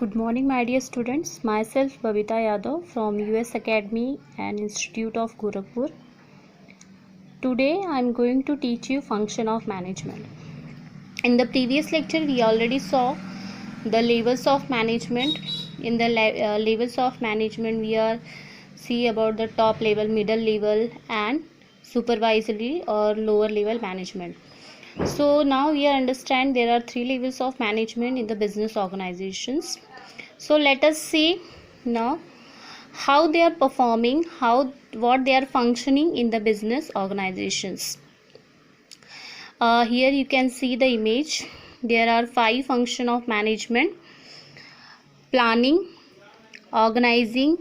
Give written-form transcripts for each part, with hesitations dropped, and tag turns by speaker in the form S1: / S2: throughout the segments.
S1: Good morning, my dear students. Myself Babita Yadav from US Academy and Institute of Gorakhpur. Today I am going to teach you function of management. In the previous lecture we already saw the levels of management. In the levels of management we are see about the top level, middle level and supervisory or lower level management. So now we understand there are three levels of management in the business organizations. So let us see now how they are performing, what they are functioning in the business organizations. Here you can see the image. There are 5 functions of management: planning, organizing,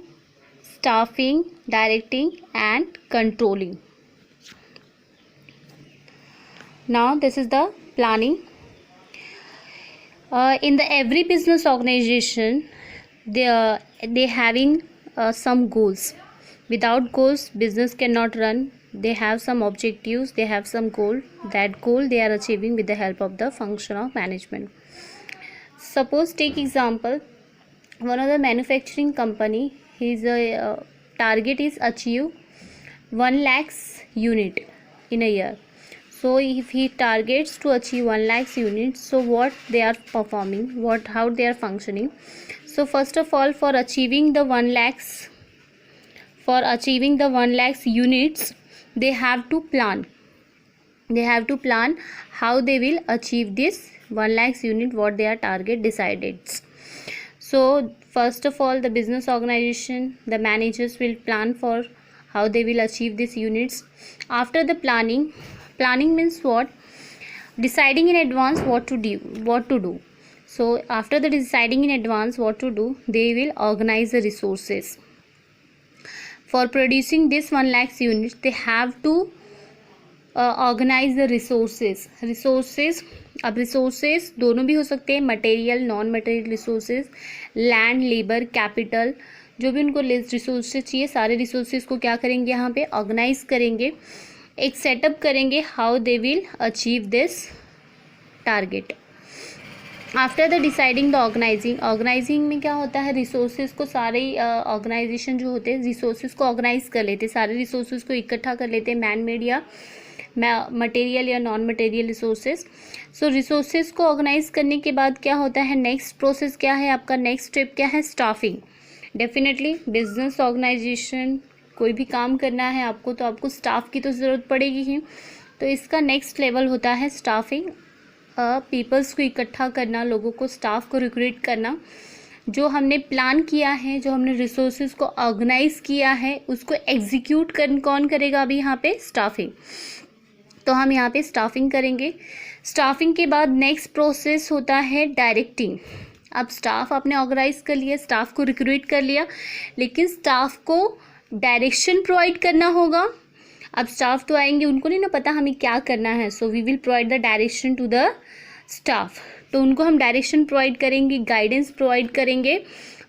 S1: staffing, directing and controlling. Now this is the planning. In the every business organization they having some goals. Without goals business cannot run. They have some objectives, they have some goal. That goal they are achieving with the help of the function of management. Suppose take example, one of the manufacturing company, his target is achieve 1 lakhs unit in a year. So if he targets to achieve 1 lakhs units, so what they are performing, how they are functioning. So first of all, for achieving the 1 lakhs units, they have to plan. They have to plan how they will achieve this 1 lakhs unit, what their target decided. So first of all, the business organization, the managers will plan for how they will achieve these units. After the planning means what? Deciding in advance what to do. So after the deciding in advance what to do, they will organize the resources. For producing this 1 lakhs units, they have to organize the resources. अब resources दोनों भी हो सकते हैं, material, non material resources, land, labour, capital, जो भी उनको resources चाहिए, सारे रिसोर्सेज को क्या करेंगे, यहाँ पे ऑर्गेनाइज करेंगे, एक सेटअप करेंगे, how they will achieve this target. After the deciding the organizing में क्या होता है, रिसोर्सेज को सारे ऑर्गेनाइजेशन जो होते हैं रिसोर्सेज को ऑर्गेनाइज कर लेते हैं, सारे रिसोर्सेज को इकट्ठा कर लेते हैं, मैन मेड या मटेरियल या नॉन मटेरियल रिसोर्सेज. सो रिसोर्सेज को ऑर्गेनाइज करने के बाद क्या होता है, नेक्स्ट प्रोसेस क्या है आपका, नेक्स्ट स्टेप क्या है, स्टाफिंग. डेफिनेटली बिजनेस ऑर्गेनाइजेशन कोई भी काम करना है आपको, तो आपको स्टाफ की तो ज़रूरत पड़ेगी ही. तो इसका नेक्स्ट लेवल होता है स्टाफिंग. पीपल्स को इकट्ठा करना, लोगों को, स्टाफ को रिक्रूट करना. जो हमने प्लान किया है, जो हमने रिसोर्सेज को ऑर्गेनाइज किया है, उसको एग्जीक्यूट कौन करेगा अभी यहाँ पे, स्टाफिंग. तो हम यहाँ पे स्टाफिंग करेंगे. स्टाफिंग के बाद नेक्स्ट प्रोसेस होता है डायरेक्टिंग. अब स्टाफ आपने ऑर्गेनाइज कर लिया, स्टाफ को रिक्रूट कर लिया, लेकिन स्टाफ को डायरेक्शन प्रोवाइड करना होगा. अब स्टाफ तो आएंगे, उनको नहीं ना पता हमें क्या करना है, so we will provide the direction to the staff. तो उनको हम डायरेक्शन प्रोवाइड करेंगे, गाइडेंस प्रोवाइड करेंगे.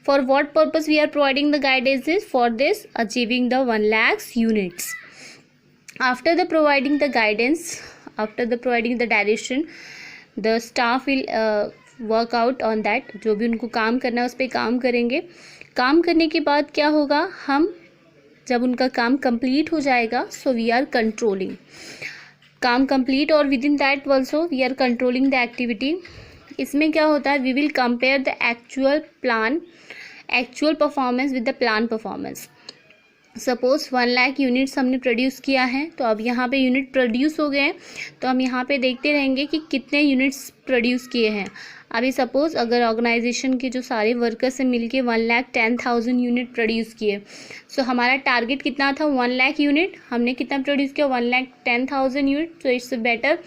S1: For what purpose we are providing the guidance is for this achieving the 1 lakhs units. After the providing the guidance, after the providing the direction, the staff will work out on that. जो भी उनको काम करना है उस पर काम करेंगे. काम करने के बाद क्या होगा, हम जब उनका काम कंप्लीट हो जाएगा, सो वी आर कंट्रोलिंग. काम कंप्लीट और with in that also we are controlling the activity. इसमें क्या होता है, we will compare the actual performance with the plan performance. Suppose 1 lakh units हमने प्रोड्यूस किया है, तो अब यहाँ पे यूनिट प्रोड्यूस हो गए हैं, तो हम यहाँ पे देखते रहेंगे कि कितने यूनिट्स प्रोड्यूस किए हैं. अभी सपोज अगर ऑर्गेनाइजेशन के जो सारे वर्कर्स से मिलके 1,10,000 यूनिट प्रोड्यूस किए, सो हमारा टारगेट कितना था, 1 लाख यूनिट. हमने कितना प्रोड्यूस किया, 1,10,000 यूनिट. तो इट्स बेटर,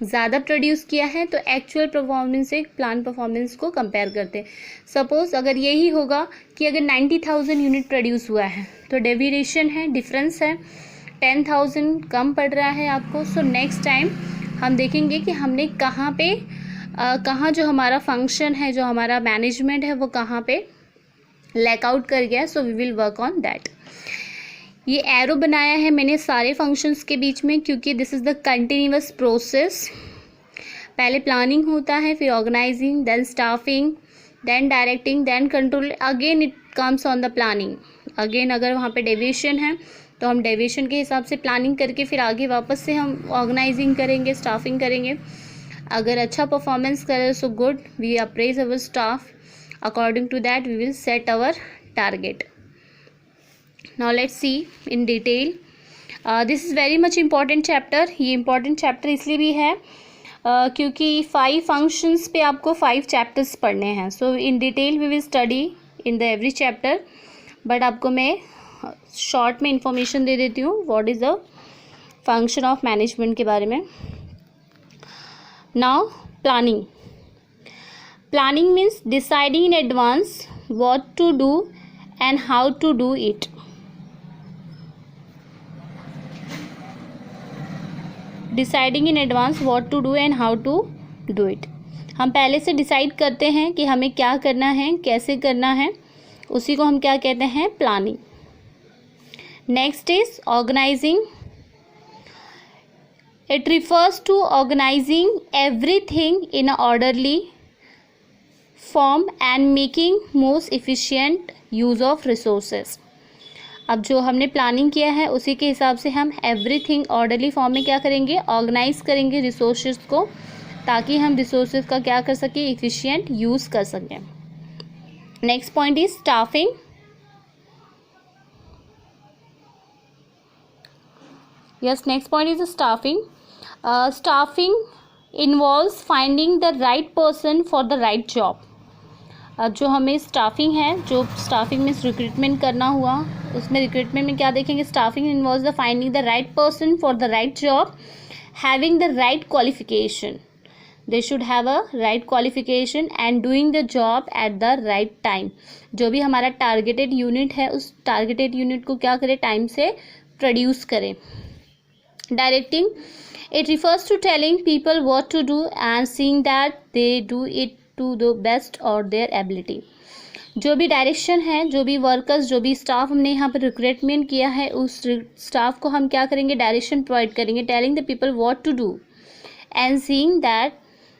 S1: ज़्यादा प्रोड्यूस किया है, तो एक्चुअल परफॉर्मेंस से प्लान परफॉर्मेंस को कंपेयर करते हैं. सपोज अगर यही होगा कि अगर 90,000 यूनिट प्रोड्यूस हुआ है, तो डेविएशन है, डिफरेंस है, 10,000 कम पड़ रहा है आपको. सो नेक्स्ट टाइम हम देखेंगे कि हमने कहाँ जो हमारा फंक्शन है, जो हमारा मैनेजमेंट है, वो कहाँ पे लैक आउट कर गया. So we will work on that. ये एरो बनाया है मैंने सारे फंक्शंस के बीच में, क्योंकि this is the continuous process. पहले प्लानिंग होता है, फिर organizing, then staffing, then directing, then control, again it comes on the planning. Again अगर वहाँ पे डेविएशन है तो हम डेविएशन के हिसाब से प्लानिंग करके फिर आगे वापस से हम ऑर्गेनाइजिंग करेंगे, स्टाफिंग करेंगे. अगर अच्छा परफॉर्मेंस करें so good, we appraise our staff, according to that we will set our target. Now let's see in detail. This is very much important chapter. ये इम्पॉर्टेंट चैप्टर इसलिए भी है क्योंकि 5 फंक्शंस पे आपको 5 चैप्टर्स पढ़ने हैं. So in detail we will study in the every chapter, but आपको मैं शॉर्ट में इंफॉर्मेशन दे देती हूँ what is the function of management के बारे में. Now planning. Planning means deciding in advance what to do and how to do it. Deciding in advance what to do and how to do it. हम पहले से decide करते हैं कि हमें क्या करना है, कैसे करना है, उसी को हम क्या कहते हैं, planning. Next is organizing. It refers to organizing everything in a orderly form and making most efficient use of resources. अब जो हमने प्लानिंग किया है उसी के हिसाब से हम एवरीथिंग ऑर्डरली फॉर्म में क्या करेंगे, ऑर्गेनाइज करेंगे रिसोर्सेज को, ताकि हम रिसोर्सेज का क्या कर सकें, इफिशिएंट यूज़ कर सकें. Next point is staffing. Yes, next point is staffing. Staffing involves finding the right person for the right job. अब जो हमें स्टाफिंग है, जो स्टाफिंग में रिक्रूटमेंट करना हुआ, उसमें रिक्रूटमेंट में क्या देखेंगे, staffing involves the finding the right person for the right job, having the right qualification. They should have a right qualification and doing the job at the right time. जो भी हमारा targeted unit है उस targeted unit को क्या करें, time से produce करें. Directing. It refers to telling people what to do and seeing that they do it to the best और देयर एबिलिटी. जो भी डायरेक्शन है, जो भी वर्कर्स, जो भी स्टाफ हमने यहाँ पर रिक्रूटमेंट किया है, उस स्टाफ को हम क्या करेंगे, डायरेक्शन प्रोवाइड करेंगे. Telling the people what to do and seeing that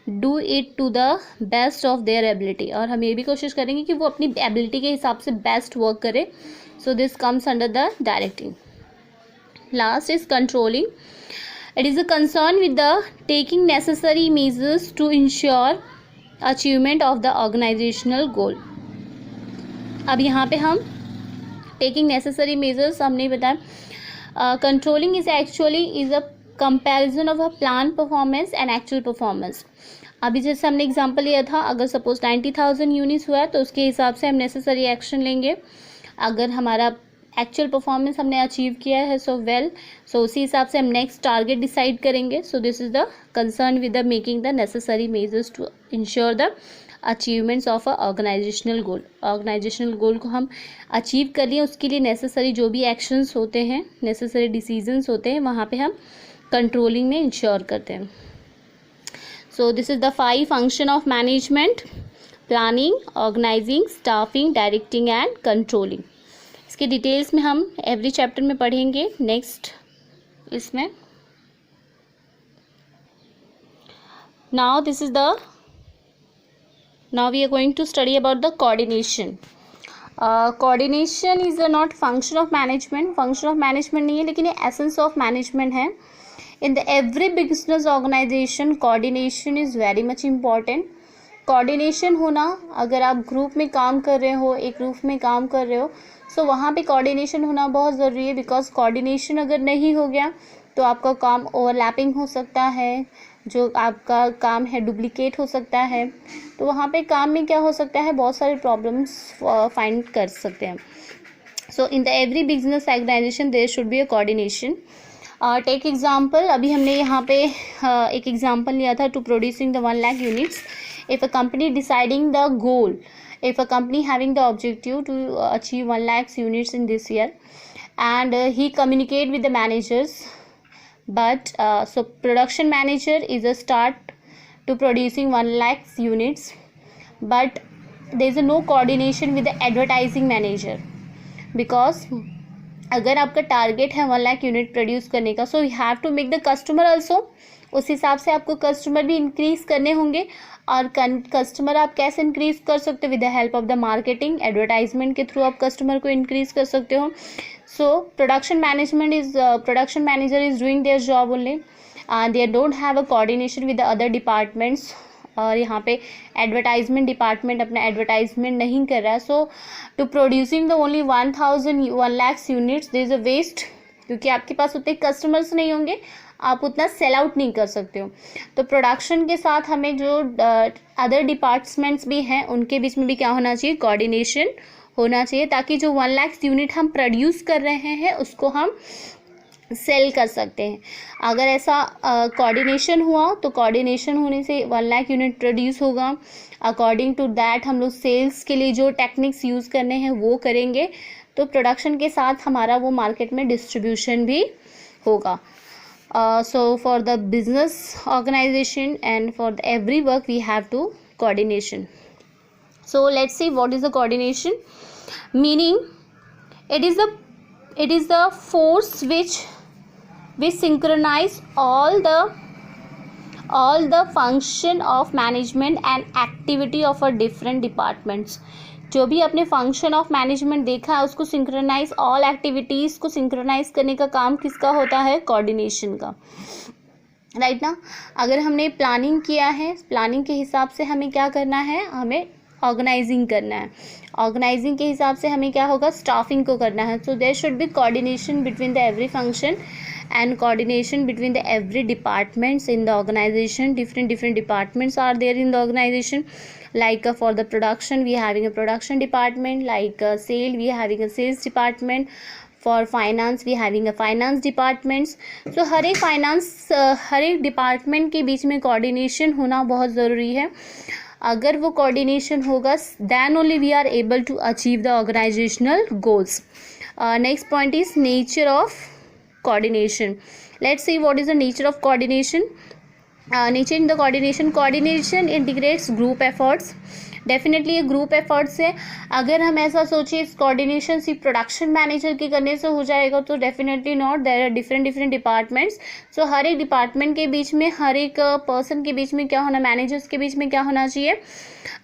S1: do it to the best of their ability. और हम ये भी कोशिश करेंगे कि वो अपनी एबिलिटी के हिसाब से बेस्ट वर्क करे. So this comes under the directing. Last is controlling. It is a concern with the taking necessary measures to ensure achievement of the organisational goal. अब यहाँ पे हम टेकिंग नेसेसरी मेजर्स हमने बताया. Controlling is actually is a comparison of a plan performance and actual performance. अभी जैसे हमने example लिया था, अगर सपोज 90,000 यूनिट्स हुआ है तो उसके हिसाब से हम नेसेसरी एक्शन लेंगे. अगर हमारा एक्चुअल परफॉर्मेंस हमने अचीव किया है सो उसी हिसाब से हम नेक्स्ट टारगेट डिसाइड करेंगे. So this is the concern with the making the necessary measures to ensure the achievements of a organisational goal. Organisational goal को हम अचीव कर लिए, उसके लिए नेसेसरी जो भी एक्शंस होते हैं, नेसेसरी डिसीजंस होते हैं, वहाँ पे हम कंट्रोलिंग में इंश्योर करते हैं. So this is the 5 function of management: planning, organizing, staffing, directing and controlling. इसके डिटेल्स में हम एवरी चैप्टर में पढ़ेंगे. नेक्स्ट इसमें now we are going to study about the coordination. Coordination is not function of management. function of management नहीं है, लेकिन ये essence of management है. In the every business organization coordination is very much important. Coordination होना, अगर आप group में काम कर रहे हो, एक ग्रुप में काम कर रहे हो, सो वहाँ पे कोऑर्डिनेशन होना बहुत ज़रूरी है. बिकॉज कोऑर्डिनेशन अगर नहीं हो गया तो आपका काम ओवरलैपिंग हो सकता है, जो आपका काम है डुप्लीकेट हो सकता है. तो वहाँ पे काम में क्या हो सकता है, बहुत सारे प्रॉब्लम्स फाइंड कर सकते हैं. So in the every business organisation there should be a coordination. Take example. अभी हमने यहाँ पे एक एग्जाम्पल लिया था to producing the 1 lakh units. If a company deciding the goal, if a company having the objective to achieve 1 lakh units in this year, and he communicate with the managers, but so production manager is a start to producing 1 lakh units, but there is no coordination with the advertising manager, because अगर आपका target है 1 lakh unit produce करने का, so you have to make the customer also, उस हिसाब से आपको customer भी इंक्रीज करने होंगे। और कस्टमर आप कैसे इंक्रीज कर सकते हो? With the help of the marketing, advertisement के थ्रू आप कस्टमर को इंक्रीज कर सकते हो। So production manager is doing their job only, they don't have a coordination with the other departments. और यहाँ पे एडवर्टाइजमेंट डिपार्टमेंट अपना एडवर्टाइजमेंट नहीं कर रहा है। So to producing the only 1 lakh units there is a waste, क्योंकि आपके पास उतने कस्टमर्स नहीं होंगे, आप उतना सेल आउट नहीं कर सकते हो। तो प्रोडक्शन के साथ हमें जो अदर डिपार्टमेंट्स भी हैं उनके बीच में भी क्या होना चाहिए? कोऑर्डिनेशन होना चाहिए, ताकि जो 1 लाख यूनिट हम प्रोड्यूस कर रहे हैं उसको हम सेल कर सकते हैं। अगर ऐसा कोऑर्डिनेशन हुआ तो कोऑर्डिनेशन होने से 1 लाख यूनिट प्रोड्यूस होगा। अकॉर्डिंग टू दैट हम लोग सेल्स के लिए जो टेक्निक्स यूज़ करने हैं वो करेंगे, तो प्रोडक्शन के साथ हमारा वो मार्केट में डिस्ट्रीब्यूशन भी होगा। So for the business organization and for every work we have to coordination. So let's see what is the coordination. Meaning it is the force which synchronize all the function of management and activity of a different departments. जो भी अपने function of management देखा है उसको synchronise, all activities को synchronise करने का काम किसका होता है? कोऑर्डिनेशन का, राइट ना। अगर हमने प्लानिंग किया है, प्लानिंग के हिसाब से हमें क्या करना है? हमें ऑर्गेनाइजिंग करना है। ऑर्गेनाइजिंग के हिसाब से हमें क्या होगा? स्टाफिंग को करना है। So there should be coordination between the every function and coordination between the every departments in the organization. Different departments are there in the organization, like for the production we are having a production department, like sale we are having a sales department, for finance we are having a finance departments. So हर एक department के बीच में coordination होना बहुत ज़रूरी है। अगर वो कोऑर्डिनेशन होगा then only we are able to achieve the organizational goals. Next point is nature of coordination. Let's see what is the nature of coordination. Nature in the coordination integrates group efforts. Definitely ये group efforts है। अगर हम ऐसा सोचें इस coordination सिर्फ production manager के करने से हो जाएगा तो definitely not, there are different departments. So हर एक डिपार्टमेंट के बीच में, हर एक पर्सन के बीच में क्या होना? मैनेजर्स के बीच में क्या होना चाहिए?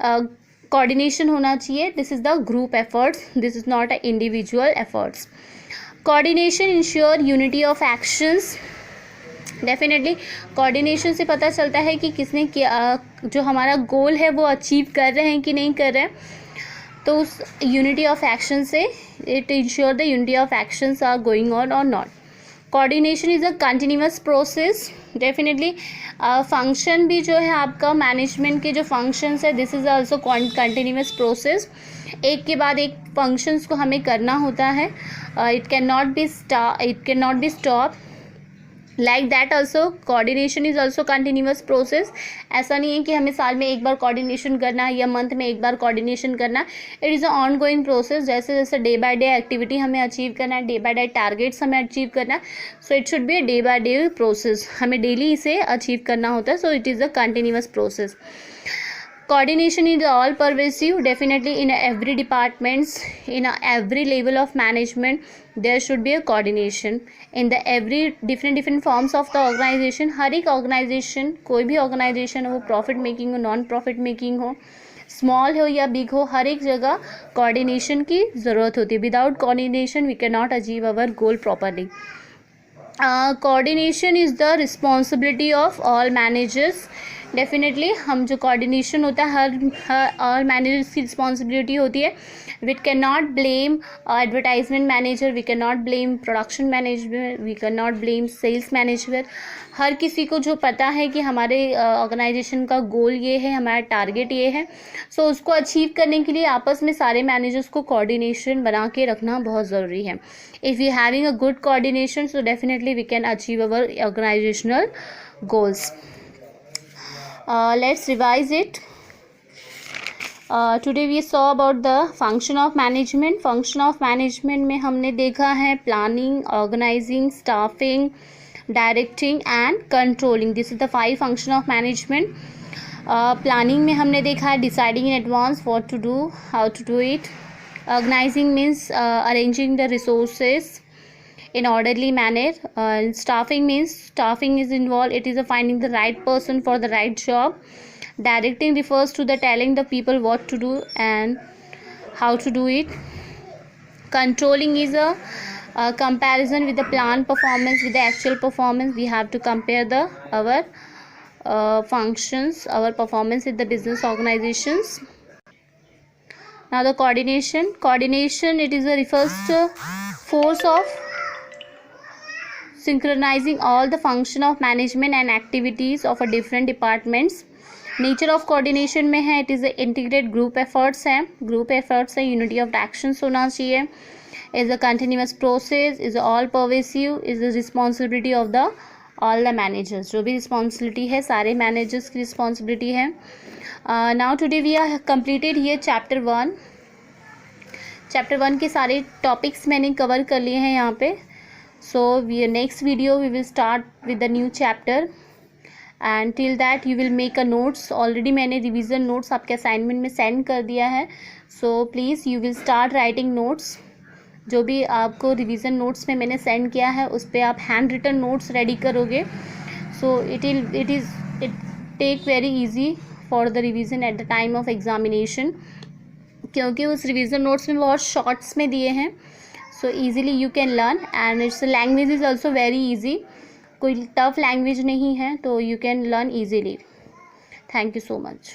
S1: कोऑर्डिनेशन होना चाहिए। This is the group efforts, this is not a individual efforts. Coordination ensure unity of actions. Definitely coordination से पता चलता है कि किसने क्या, जो हमारा गोल है वो अचीव कर रहे हैं कि नहीं कर रहे हैं। तो उस यूनिटी ऑफ एक्शन से it ensure the unity of actions are going on और not. Coordination is a continuous process. Definitely function भी जो है आपका मैनेजमेंट के जो फंक्शंस है, this is also continuous process. एक के बाद एक फंक्शंस को हमें करना होता है। It can not be stop. Like that also coordination is also continuous process. ऐसा नहीं है कि हमें साल में एक बार कोऑर्डिनेशन करना है या मंथ में एक बार कोऑर्डिनेशन करना है। It is a on going process. जैसे जैसे डे बाय डे एक्टिविटी हमें अचीव करना है, डे बाय डे टारगेट्स हमें अचीव करना है। So it should be a day by day process, हमें डेली इसे अचीव करना होता है। So it is a continuous process. Coordination is all pervasive. Definitely in every departments, in every level of management, there should be a coordination in the every different forms of the organization. हर एक organization, कोई भी organization हो, वो profit making हो, non profit making हो, small हो या big हो, हर एक जगह कोऑर्डिनेशन की ज़रूरत होती है। Without coordination we can not achieve our goal properly. Coordination is the responsibility of all managers. Definitely हम जो कोऑर्डिनेशन होता है हर ऑल मैनेजर्स की रिस्पॉन्सिबिलिटी होती है। We can not blame advertisement manager, we can not blame production manager, we can not blame sales manager. हर किसी को जो पता है कि हमारे ऑर्गेनाइजेशन का गोल ये है, हमारा टारगेट ये है, सो उसको अचीव करने के लिए आपस में सारे मैनेजर्स को कोऑर्डिनेशन बना के रखना बहुत ज़रूरी है। If you having a good coordination so definitely we can achieve our organizational goals. Let's revise it. Today we saw about the function of management. Function of management में हमने देखा है planning, organizing, staffing, directing and controlling. This is the 5 function of management. Planning में हमने देखा है deciding in advance what to do, how to do it. Organizing means arranging the resources. in orderly manner. Staffing means staffing is involved, it is a finding the right person for the right job. Directing refers to the telling the people what to do and how to do it. Controlling is a comparison with the planned performance with the actual performance. We have to compare the our functions, our performance with the business organizations. Now the coordination, it is a refers to force of synchronizing all the function of management and activities of a different departments. Nature of coordination में है, it is integrate group efforts है, group efforts है, unity of actions होना चाहिए, is a continuous process, is all pervasive, is the responsibility of the all the managers. जो भी responsibility है सारे मैनेजर्स की रिस्पॉन्सिबिलिटी है. Now today we are completed here chapter 1. Chapter 1 के सारे टॉपिक्स मैंने कवर कर लिए हैं यहाँ पे. So we next video we will start with the new chapter and till that you will make a notes. Already मैंने रिवीजन नोट्स आपके असाइनमेंट में सेंड कर दिया है. So please you will start writing notes. जो भी आपको revision notes में मैंने सेंड किया है उस पर आप हैंड रिटन नोट्स रेडी करोगे. So it take very easy for the revision at the time of examination, क्योंकि उस रिवीजन नोट्स में बहुत शॉर्ट्स में दिए हैं. So easily you can learn and it's language is also very easy. कोई tough language नहीं है, तो you can learn easily. Thank you so much.